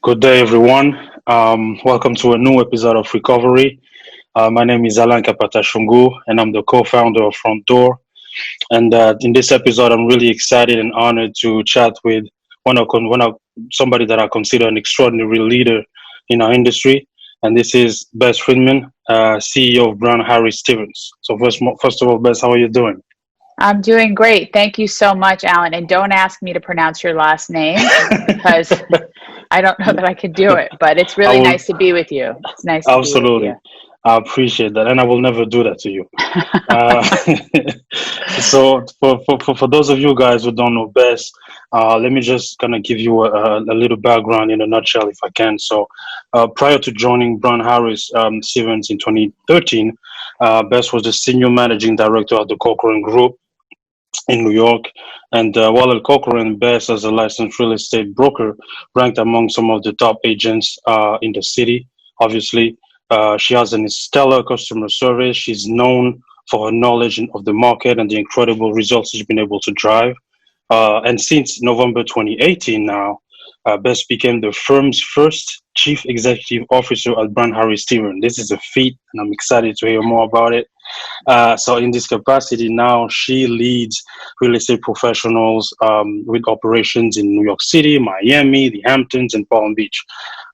Good day, everyone. Welcome to a new episode of Recovery. My name is Kapatashungu, and I'm the co-founder of FRONTDDOR. And in this episode, I'm really excited and honored to chat with somebody that I consider an extraordinary leader in our industry. And this is Bess Freedman, CEO of Brown Harris Stevens. So first of all, Bess, how are you doing? I'm doing great. Thank you so much, Alan. And don't ask me to pronounce your last name because I don't know that I could do it, but it's I really will nice to be with you. It's nice to be with absolutely. you. I appreciate that, and I will never do that to you. Uh, so, for those of you guys who don't know Bess, let me just kind of give you a little background in a nutshell, if I can. So, prior to joining Brown Harris Stevens in 2013, Bess was the senior managing director of the Corcoran Group in New York. And while at Corcoran, Bess, as a licensed real estate broker, ranked among some of the top agents in the city, obviously. She has an stellar customer service. She's known for her knowledge of the market and the incredible results she's been able to drive. And since November 2018 now, Bess became the firm's first chief executive officer at Brown Harris Stevens. This is a feat, and I'm excited to hear more about it. So in this capacity now, she leads real estate professionals with operations in New York City, Miami, the Hamptons, and Palm Beach.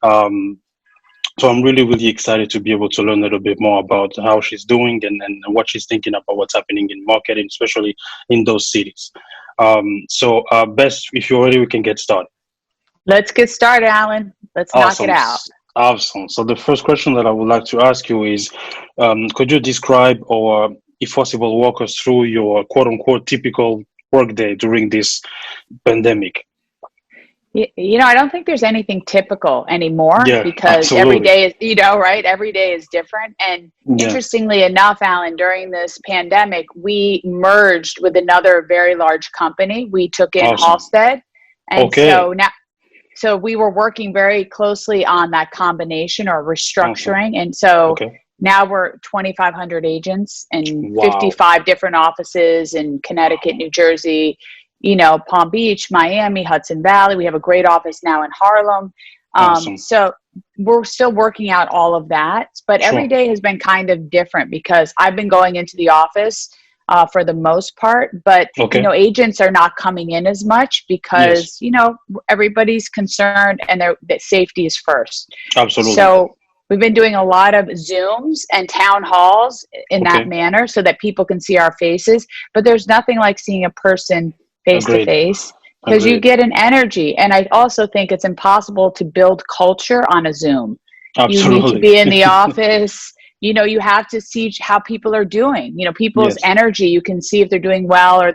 Um, so I'm really, really excited to be able to learn a little bit more about how she's doing and what she's thinking about what's happening in marketing, especially in those cities. Bess, if you're ready, we can get started. Let's get started, Alan. Let's knock it Awesome. out. Awesome. So the first question that I would like to ask you is, could you describe or, if possible, walk us through your quote unquote typical workday during this pandemic? I don't think there's anything typical anymore Yeah, because every absolutely. day is, right? Every day is different. And Yeah. interestingly enough, Alan, during this pandemic, we merged with another very large company. We took in Awesome. Halstead. And Okay. so we were working very closely on that combination or Awesome. restructuring. And so Okay. now we're 2,500 agents in Wow. 55 different offices in Connecticut, New Jersey, Palm Beach, Miami, Hudson Valley. We have a great office now in Harlem. Awesome. So we're still working out all of that, but every Sure. day has been kind of different because I've been going into the office for the most part, but Okay. agents are not coming in as much Yes. because everybody's concerned and that safety is first. Absolutely. So we've been doing a lot of Zooms and town halls in that Okay. manner so that people can see our faces, but there's nothing like seeing a person face to Agreed. face because you Agreed. get an energy. And I also think it's impossible to build culture on a Zoom. You need to Absolutely. be in the office. You have to see how people are doing. People's Yes. energy. You can see if they're doing well or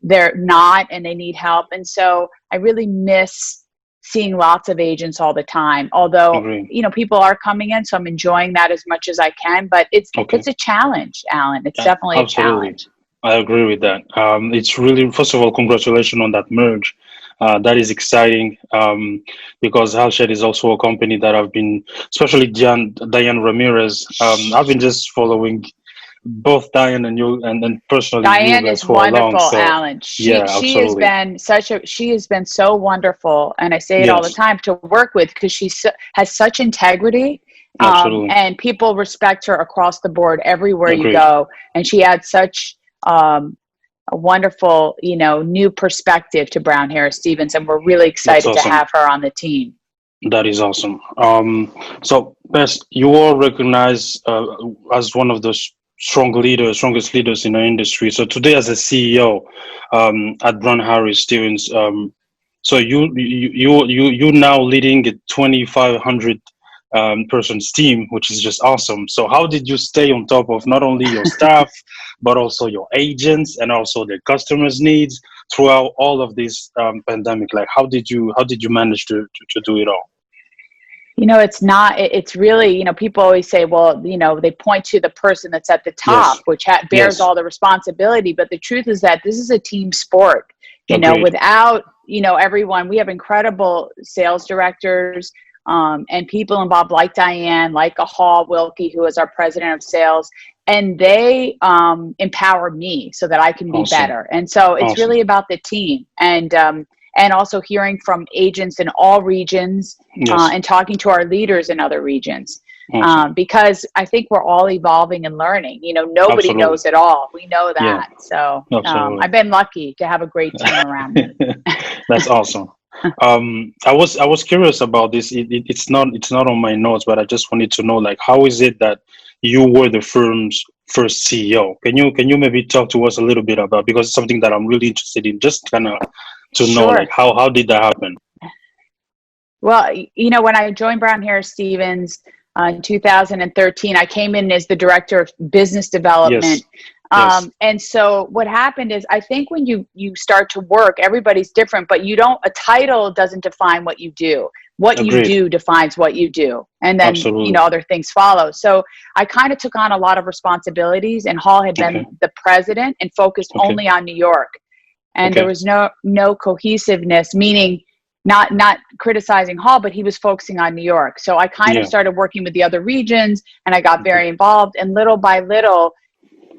they're not and they need help. And so I really miss seeing lots of agents all the time. Although, Agreed. people are coming in, so I'm enjoying that as much as I can. But it's Okay. a challenge, Alan. It's Yeah, definitely a absolutely. challenge. I agree with that. It's really, first of all, congratulations on that merge. That is exciting because Halshed is also a company that I've been, especially Diane Ramirez. I've been just following both Diane and you, and personally you Diane guys is for a long. wonderful, So Alan. yeah, She has absolutely. been she has been so wonderful, and I say it all the Yes, time to work with because has such integrity, absolutely. and people respect her across the board everywhere you Agreed. go. And she adds such a wonderful, new perspective to Brown Harris Stevens, and we're really That's excited to awesome. have her on the team. That is awesome. So, Bess, you are recognized as one of the strongest leaders in our industry. So today, as a CEO at Brown Harris Stevens, so you now leading a 2,500 persons team, which is just awesome. So how did you stay on top of not only your staff, but also your agents and also the customers' needs throughout all of this pandemic? Like, how did you manage to do it all? It's not, it's really, people always say, well, they point to the person that's at the Yes, top, which bears yes, all the responsibility. But the truth is that this is a team sport, agreed. without, everyone. We have incredible sales directors and people involved like Diane, like a Hall Wilkie, who is our president of sales. And they empower me so that I can be Awesome, better. And so it's awesome. really about the team. and also hearing from agents in all regions, Yes. and talking to our leaders in other regions. Awesome. Because I think we're all evolving and learning. Nobody Absolutely. knows it all. We know that. Yeah. So Absolutely. I've been lucky to have a great team around me. That's awesome. I was curious about this. It's not on my notes, but I just wanted to know, like, how is it that you were the firm's first CEO? Can you maybe talk to us a little bit about, because it's something that I'm really interested in, just kind of to know, Sure. like, how did that happen? Well, when I joined Brown Harris Stevens in 2013, I came in as the director of business development. Yes. Yes. And so what happened is, I think when you start to work, everybody's different, but a title doesn't define what you do. What Agreed. you do defines what you do. And then, Absolutely. other things follow. So I kind of took on a lot of responsibilities, and Hall had been the president and focused only on New York. And there was no cohesiveness, meaning not criticizing Hall, but he was focusing on New York. So I kind of started working with the other regions, and I got very involved, and little by little,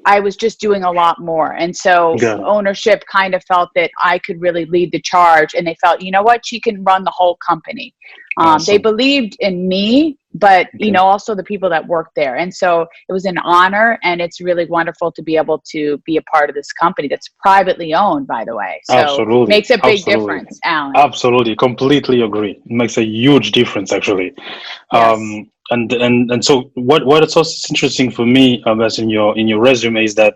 I was just doing a lot more. And so ownership kind of felt that I could really lead the charge, and they felt, she can run the whole company. Awesome. They believed in me, but also the people that worked there. And so it was an honor, and it's really wonderful to be able to be a part of this company that's privately owned, by the way. So Absolutely. Makes a big difference, Alan. Absolutely. Completely agree. It makes a huge difference, actually. Yes. And so what is also interesting for me, as in your resume, is that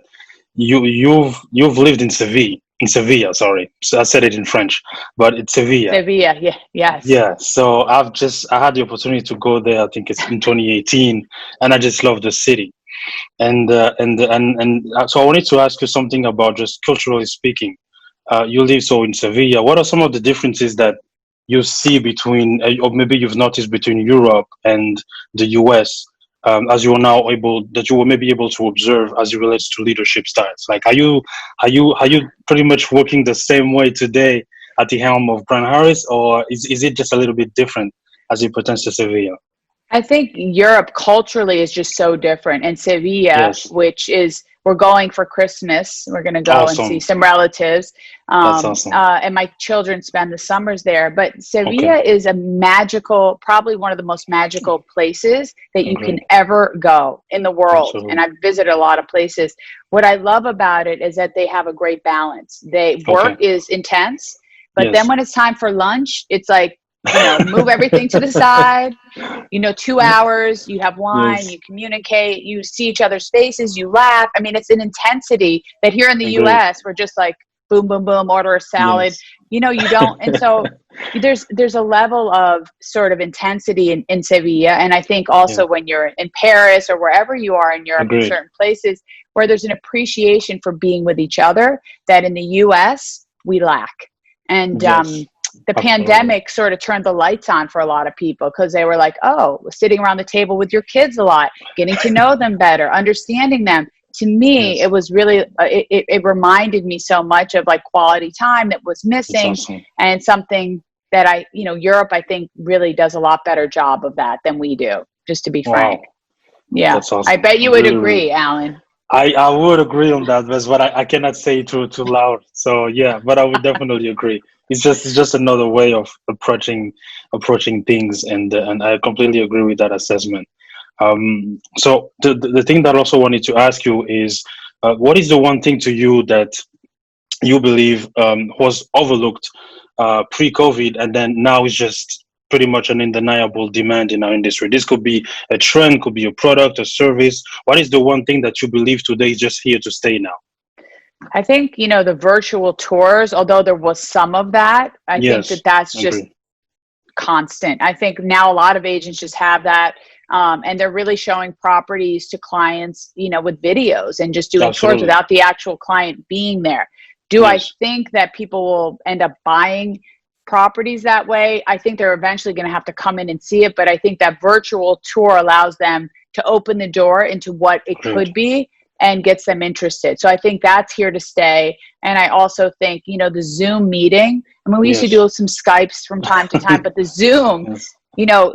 you've lived in Seville, sorry. So I said it in French, but it's Seville. Seville, yeah, yes. Yeah. So I had the opportunity to go there. I think it's in 2018, and I just love the city. And so I wanted to ask you something about, just culturally speaking. You live in Seville. What are some of the differences that you see between, or maybe you've noticed between Europe and the US, as you are now that you were maybe able to observe as it relates to leadership styles? Like, are you pretty much working the same way today at the helm of Brown Harris, or is it just a little bit different as it pertains to Sevilla? I think Europe culturally is just so different. And Sevilla, which is, we're going for Christmas. We're going to go and see some relatives. That's awesome. And my children spend the summers there. But Sevilla is probably one of the most magical places that you can ever go in the world. Absolutely. And I've visited a lot of places. What I love about it is that they have a great balance. Work is intense, but then when it's time for lunch, it's like, move everything to the side, 2 hours, you have wine, you communicate, you see each other's faces, you laugh. I mean, it's an intensity that here in the US, we're just like, boom, boom, boom, order a salad. You don't. And so there's a level of sort of intensity in Sevilla. And I think also when you're in Paris or wherever you are in Europe, in certain places where there's an appreciation for being with each other that in the US we lack. And, the pandemic sort of turned the lights on for a lot of people, because they were like, sitting around the table with your kids a lot, getting to know them better, understanding them. To me, it was really, it reminded me so much of like quality time that was missing, and something that Europe, I think, really does a lot better job of that than we do, just to be frank. Yeah. That's awesome. I bet you would agree, Alan. I would agree on that, but I cannot say it too loud. So yeah, but I would definitely agree. It's just another way of approaching things, and I completely agree with that assessment. So the thing that I also wanted to ask you is, what is the one thing to you that you believe was overlooked pre-COVID, and then now is just pretty much an undeniable demand in our industry? This could be a trend, could be a product, a service. What is the one thing that you believe today is just here to stay now? I think, the virtual tours, although there was some of that, I think that's just constant. I think now a lot of agents just have that. And they're really showing properties to clients, with videos and just doing tours without the actual client being there. Do I think that people will end up buying properties that way? I think they're eventually going to have to come in and see it. But I think that virtual tour allows them to open the door into what it could be and gets them interested. So I think that's here to stay. And I also think, the Zoom meeting, I mean, we used to do some Skypes from time to time, but the Zoom,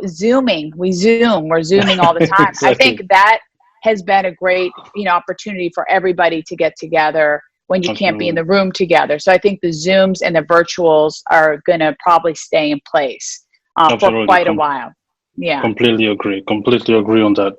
Zooming, we're Zooming all the time. I think that has been a great, opportunity for everybody to get together when you can't be in the room together. So I think the Zooms and the virtuals are going to probably stay in place for quite a while. Yeah. Completely agree on that.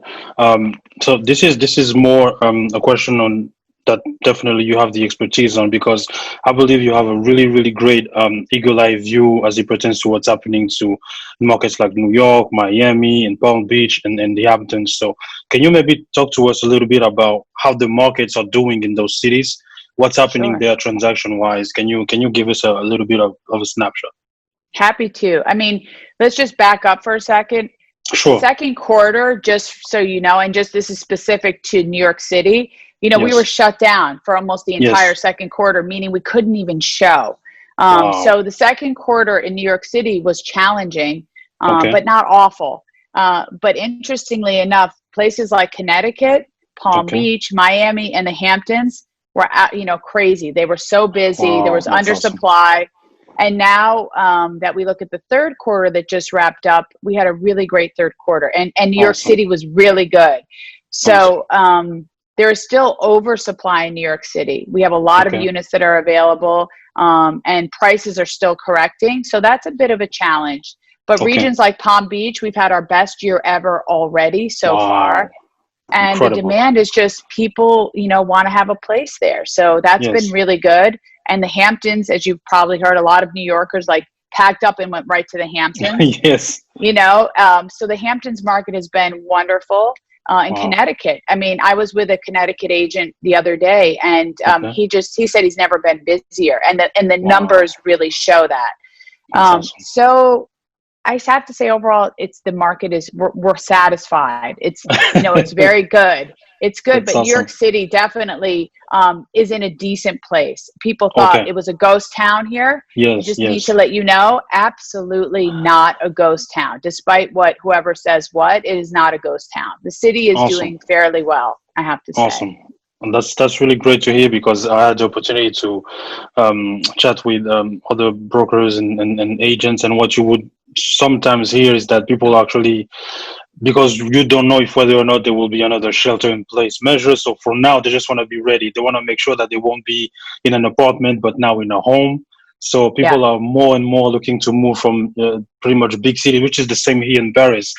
So this is more a question on that definitely you have the expertise on, because I believe you have a really great eagle eye view as it pertains to what's happening to markets like New York, Miami, and Palm Beach, and the Hamptons. So can you maybe talk to us a little bit about how the markets are doing in those cities? What's happening there transaction wise? Can you give us a little bit of a snapshot? Happy to. I mean, let's just back up for a second. Sure. Second quarter, just so you know, and just this is specific to New York City, you know, we were shut down for almost the entire second quarter, meaning we couldn't even show. So the second quarter in New York City was challenging, but not awful. But interestingly enough, places like Connecticut, Palm Beach, Miami, and the Hamptons were, crazy. They were so busy. There was undersupply. Awesome. And now that we look at the third quarter that just wrapped up, we had a really great third quarter, and New York City was really good. So there is still oversupply in New York City. We have a lot of units that are available, and prices are still correcting. So that's a bit of a challenge. But regions like Palm Beach, we've had our best year ever already so far. And incredible. The demand is just people, want to have a place there. So that's been really good. And the Hamptons, as you've probably heard, a lot of New Yorkers packed up and went right to the Hamptons. Yes. So the Hamptons market has been wonderful. In Connecticut, I mean, I was with a Connecticut agent the other day, and he said he's never been busier, and the numbers really show that. Awesome. So I have to say, overall, we're satisfied. It's it's very good. It's good, but New York City definitely is in a decent place. People thought it was a ghost town here. Yes, need to let you know, absolutely not a ghost town. Despite what whoever says it is not a ghost town. The city is doing fairly well, I have to say. Awesome. And that's really great to hear, because I had the opportunity to chat with other brokers and agents, and what you would sometimes hear is that people actually, because you don't know if whether or not there will be another shelter in place measure. So for now, they just want to be ready. They want to make sure that they won't be in an apartment, but now in a home. So people are more and more looking to move from pretty much big city, which is the same here in Paris,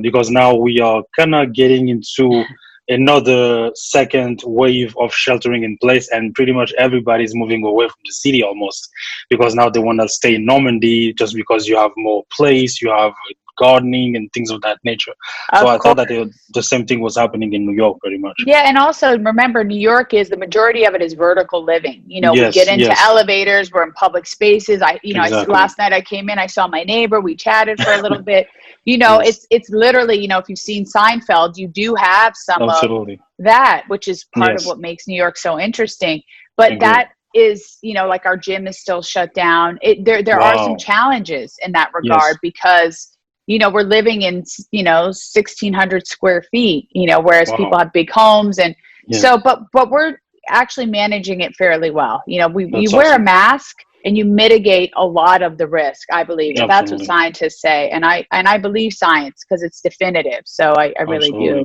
because now we are kind of getting into another second wave of sheltering in place, and pretty much everybody's moving away from the city almost, because now they want to stay in Normandy just because you have more place, you have gardening and things of that nature. So I thought that the same thing was happening in New York pretty much. Yeah, and also remember, New York is, the majority of it is vertical living. We get into elevators, we're in public spaces. Last night I came in, I saw my neighbor, we chatted for a little bit. It's literally, if you've seen Seinfeld, you do have some of that, which is part of what makes New York so interesting. But that is, our gym is still shut down. There are some challenges in that regard, because we're living in, 1,600 square feet, whereas people have big homes. And so, but we're actually managing it fairly well. You wear a mask and you mitigate a lot of the risk, I believe. Absolutely. That's what scientists say. And I believe science, because it's definitive. So I really do.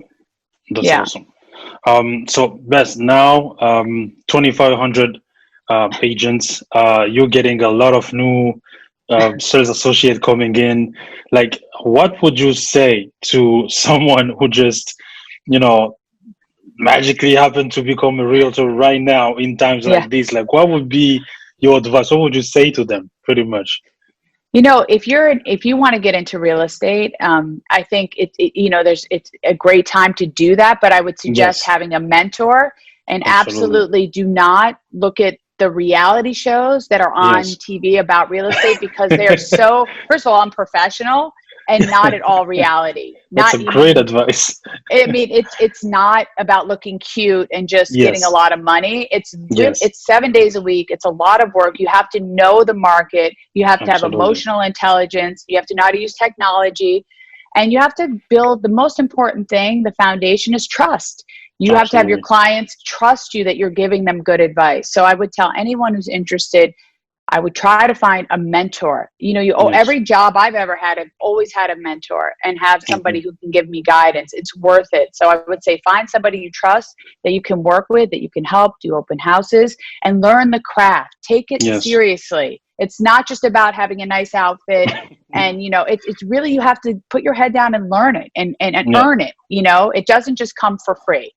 That's awesome. So Bess, now 2,500 agents, you're getting a lot of new sales associate coming in. What would you say to someone who just magically happened to become a realtor right now in times like this? What would be your advice? What would you say to them pretty much? If you want to get into real estate, I think it's a great time to do that, but I would suggest having a mentor, and absolutely do not look at the reality shows that are on TV about real estate, because they are so, first of all, unprofessional and not at all reality. That's great advice. I mean, it's not about looking cute and just getting a lot of money. It's 7 days a week. It's a lot of work. You have to know the market. You have to have emotional intelligence. You have to know how to use technology, and you have to build, the most important thing, the foundation is trust. You have to have your clients trust you that you're giving them good advice. So I would tell anyone who's interested, I would try to find a mentor. Every job I've ever had, I've always had a mentor and have somebody who can give me guidance. It's worth it. So I would say find somebody you trust, that you can work with, that you can help, do open houses, and learn the craft. Take it seriously. It's not just about having a nice outfit and, it's really, you have to put your head down and learn it and earn it. It doesn't just come for free.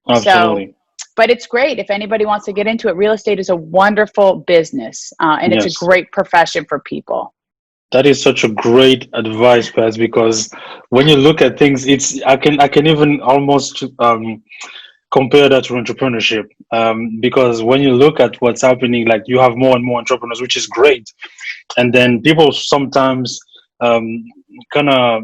Absolutely. So, but it's great if anybody wants to get into it. Real estate is a wonderful business, and it's a great profession for people. That is such a great advice, Bess, because when you look at things, I can even almost compare that to entrepreneurship, because when you look at what's happening, like you have more and more entrepreneurs, which is great, and then people sometimes kind of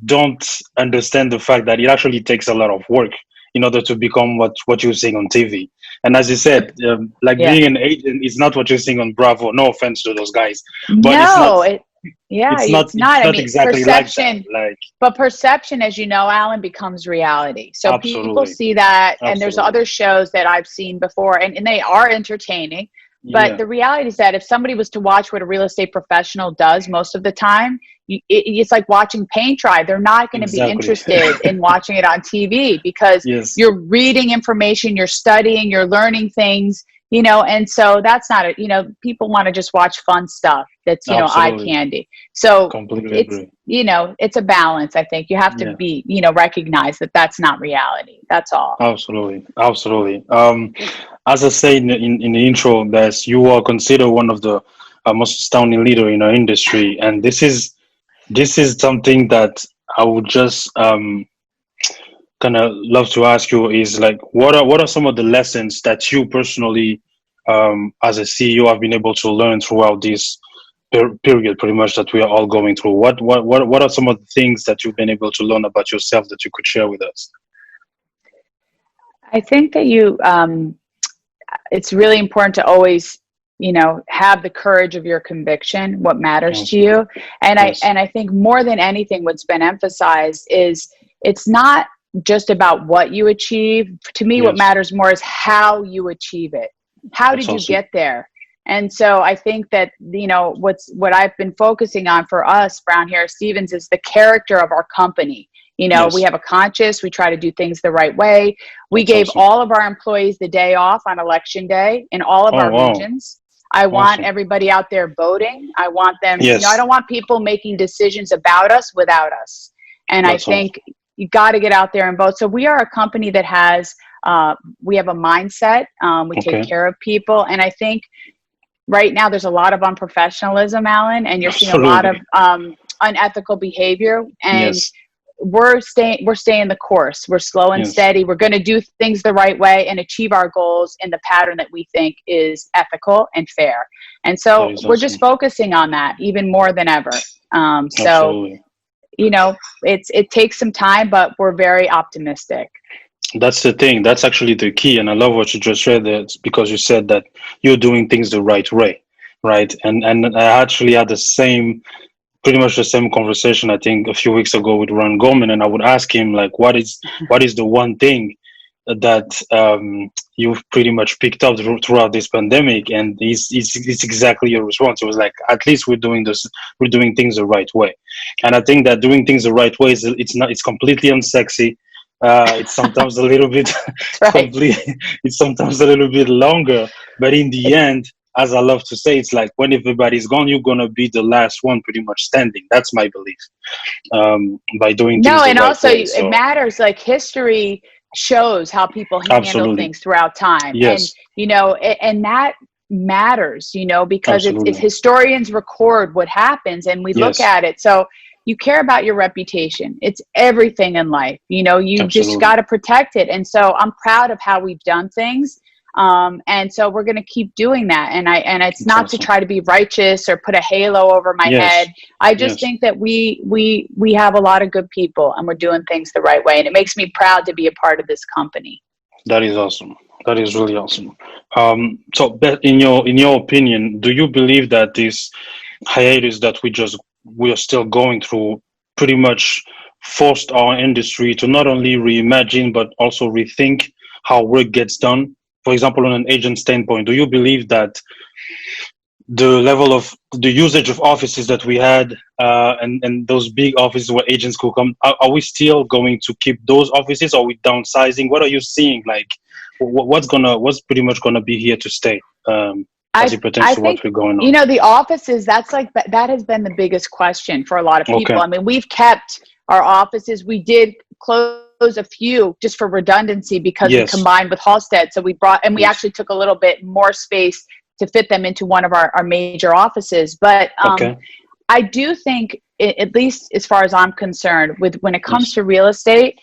don't understand the fact that it actually takes a lot of work in order to become what you're seeing on TV. And as you said, being an agent is not what you're seeing on Bravo. No offense to those guys, but it's not exactly perception, like that. But perception, as you know, Alan, becomes reality. So people see that, and there's other shows that I've seen before, and they are entertaining. But the reality is that if somebody was to watch what a real estate professional does most of the time, it's like watching paint dry. They're not going to be interested in watching it on TV because you're reading information, you're studying, you're learning things, and so that's not people want to just watch fun stuff that's, eye candy. So it's a balance. I think you have to be, recognize that that's not reality. That's all. Absolutely. As I said in the intro, that you are considered one of the most astounding leader in our industry. And this is something that I would just kind of love to ask you is like, what are some of the lessons that you personally, as a CEO, have been able to learn throughout this period, pretty much, that we are all going through? What are some of the things that you've been able to learn about yourself that you could share with us? I think that it's really important to always, have the courage of your conviction, what matters to you. And I think more than anything, what's been emphasized is it's not just about what you achieve. To me, what matters more is how you achieve it. How did you get there? And so I think that, what I've been focusing on for us, Brown Harris Stevens, is the character of our company. We have a conscience. We try to do things the right way. We gave all of our employees the day off on election day in all of our regions. I want everybody out there voting. I want them, I don't want people making decisions about us without us. And I think you got to get out there and vote. So we are a company that has, we have a mindset. We take care of people. And I think right now there's a lot of unprofessionalism, Alan, and you're seeing a lot of unethical behavior. And we're staying the course. We're slow and steady. We're going to do things the right way and achieve our goals in the pattern that we think is ethical and fair. And so we're just focusing on that even more than ever. It takes some time, but we're very optimistic. That's the thing. That's actually the key. And I love what you just said there, because you said that you're doing things the right way, right? And I actually had pretty much the same conversation, I think, a few weeks ago with Ron Goldman, and I would ask him, like, what is the one thing that you've pretty much picked up throughout this pandemic? And it's exactly your response. It was like, at least we're doing things the right way. And I think that doing things the right way it's completely unsexy. It's sometimes a little bit it's sometimes a little bit longer, but in the end, as I love to say, it's like when everybody's gone, you're gonna be the last one pretty much standing. That's my belief. By doing things and also it matters. Like history shows how people handle things throughout time. Yes. And and that matters, because it's historians record what happens and we look at it. So you care about your reputation. It's everything in life. You just got to protect it. And so I'm proud of how we've done things. And so we're going to keep doing that. And it's not to try to be righteous or put a halo over my head. I just think that we have a lot of good people and we're doing things the right way. And it makes me proud to be a part of this company. That is awesome. That is really awesome. So in your opinion, do you believe that this hiatus that we are still going through pretty much forced our industry to not only reimagine, but also rethink how work gets done? For example, on an agent standpoint, do you believe that the level of the usage of offices that we had, and those big offices where agents could come, are we still going to keep those offices, or are we downsizing? What are you seeing? Like, what's pretty much gonna be here to stay, as it pertains to think, what we're going on? you know, the offices, that's like, that has been the biggest question for a lot of people. Okay. I mean, we've kept our offices. We did close a few just for redundancy because we combined with Halstead. So we brought, and we actually took a little bit more space to fit them into one of our major offices. But I do think, at least as far as I'm concerned, when it comes to real estate,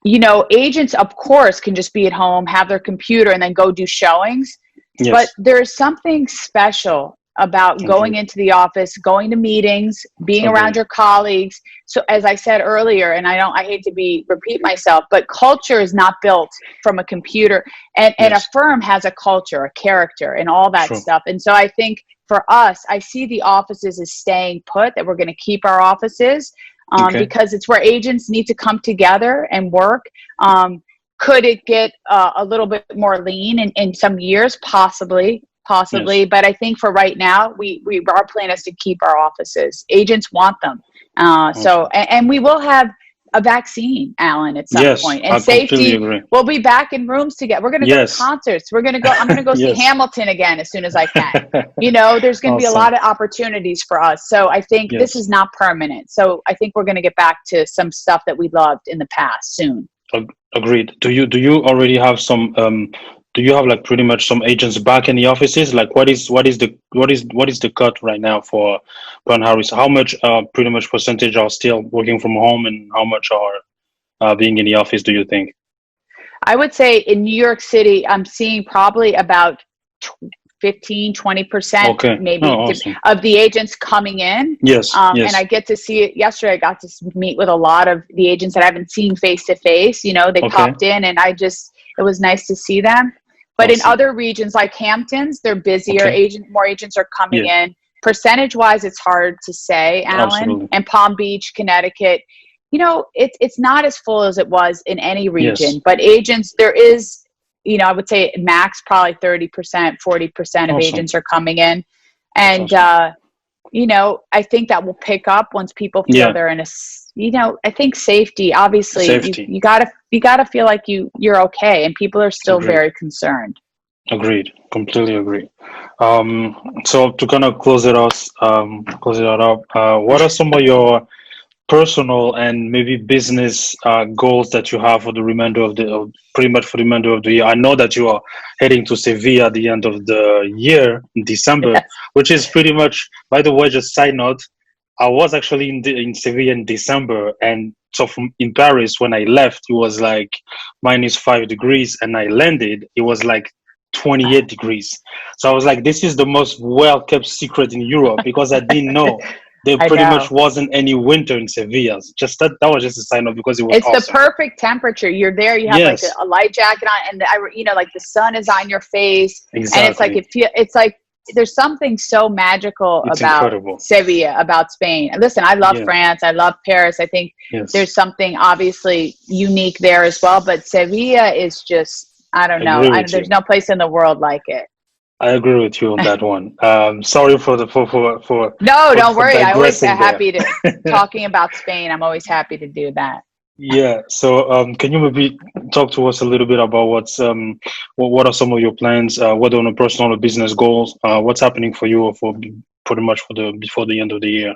you know, agents, of course, can just be at home, have their computer, and then go do showings. But there's something special about going into the office, going to meetings, being around your colleagues. So as I said earlier, and I hate to repeat myself, but culture is not built from a computer, and a firm has a culture, a character, and all that stuff. And so I think for us, I see the offices as staying put, that we're going to keep our offices, because it's where agents need to come together and work. Could it get a little bit more lean in some years? Possibly. But I think for right now, our plan is to keep our offices. Agents want them. So, and we will have a vaccine, Alan, at some point. And safety, we'll be back in rooms together. We're going to go to concerts. I'm going to go see Hamilton again as soon as I can. You know, there's going to be a lot of opportunities for us. So I think this is not permanent. So I think we're going to get back to some stuff that we loved in the past soon. Agreed. Do you already have some? Do you have like pretty much some agents back in the offices? Like, what is the cut right now for Brown Harris? How much pretty much percentage are still working from home, and how much are being in the office, do you think? I would say in New York City, I'm seeing probably about 15-20% maybe of the agents coming in. And I get to see it. Yesterday I got to meet with a lot of the agents that I haven't seen face to face. You know, they popped in, and it was nice to see them. But in other regions like Hamptons, they're busier. More agents are coming in. Percentage wise, it's hard to say, Alan. And Palm Beach, Connecticut, you know, it's not as full as it was in any region, but agents, there is, you know, I would say max probably 30%, 40% of agents are coming in. And, you know, I think that will pick up once people feel they're in a, you know, I think safety, obviously, you gotta feel like you're okay. And people are still very concerned. Agreed. Completely agree. So to kind of close it up, what are some of your personal and maybe business goals that you have for the remainder of pretty much for the remainder of the year? I know that you are heading to Seville at the end of the year in December, which is pretty much, by the way, just side note, I was actually in Seville in December, and so in Paris when I left, it was like -5 degrees, and I landed, it was like 28 degrees. So I was like, this is the most well-kept secret in Europe, because I didn't know there pretty much wasn't any winter in Seville. Just that was just a sign of, because it was awesome. The perfect temperature. You're there, you have like a light jacket on, and you know, like the sun is on your face, and it's like it's like there's something so magical about Seville, about Spain. And listen, I love France, I love Paris. I think there's something obviously unique there as well, but Seville is just, I don't know. There's no place in the world like it. I agree with you on that one. Sorry for No, don't worry. I always happy to talking about Spain. I'm always happy to do that. Yeah. So, can you maybe talk to us a little bit about what are some of your plans? What are the personal or business goals? What's happening for you for pretty much before the end of the year?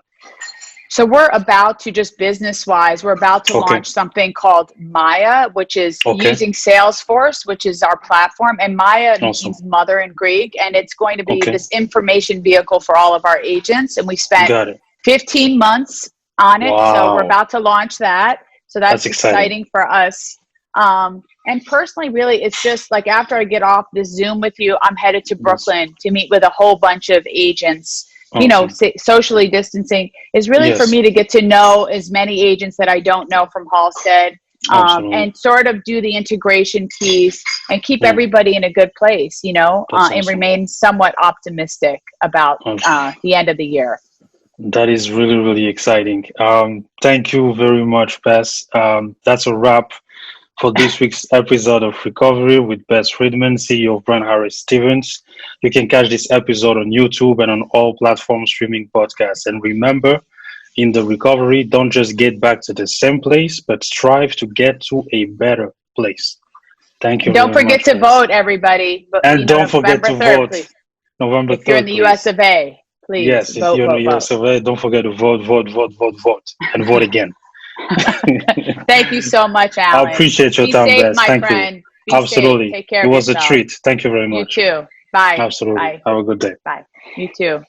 So we're about to, just business-wise, we're about to launch something called Maya, which is using Salesforce, which is our platform. And Maya means mother in Greek. And it's going to be this information vehicle for all of our agents. And we spent 15 months on it. Wow. So we're about to launch that. So that's exciting for us. And personally, really, it's just like after I get off this Zoom with you, I'm headed to Brooklyn to meet with a whole bunch of agents. You know, socially distancing is really for me to get to know as many agents that I don't know from Halstead, and sort of do the integration piece and keep everybody in a good place, you know, and remain somewhat optimistic about the end of the year. That is really, really exciting. Thank you very much, Bess. That's a wrap for this week's episode of Recovery with Bess Freedman, CEO of Brand Harris Stevens. You can catch this episode on YouTube and on all platforms streaming podcasts. And remember, in the recovery, don't just get back to the same place, but strive to get to a better place. Thank you. Don't forget to vote, everybody. And don't forget to vote. Please. November 3rd. If you're in the US of A, please. Yes, if you're in the US of A, don't forget to vote, and vote again. Thank you so much, Alan. I appreciate your time, Bess. Thank you. Absolutely. Take care it of was yourself. A treat. Thank you very much. You too. Bye. Absolutely. Bye. Have a good day. Bye. You too.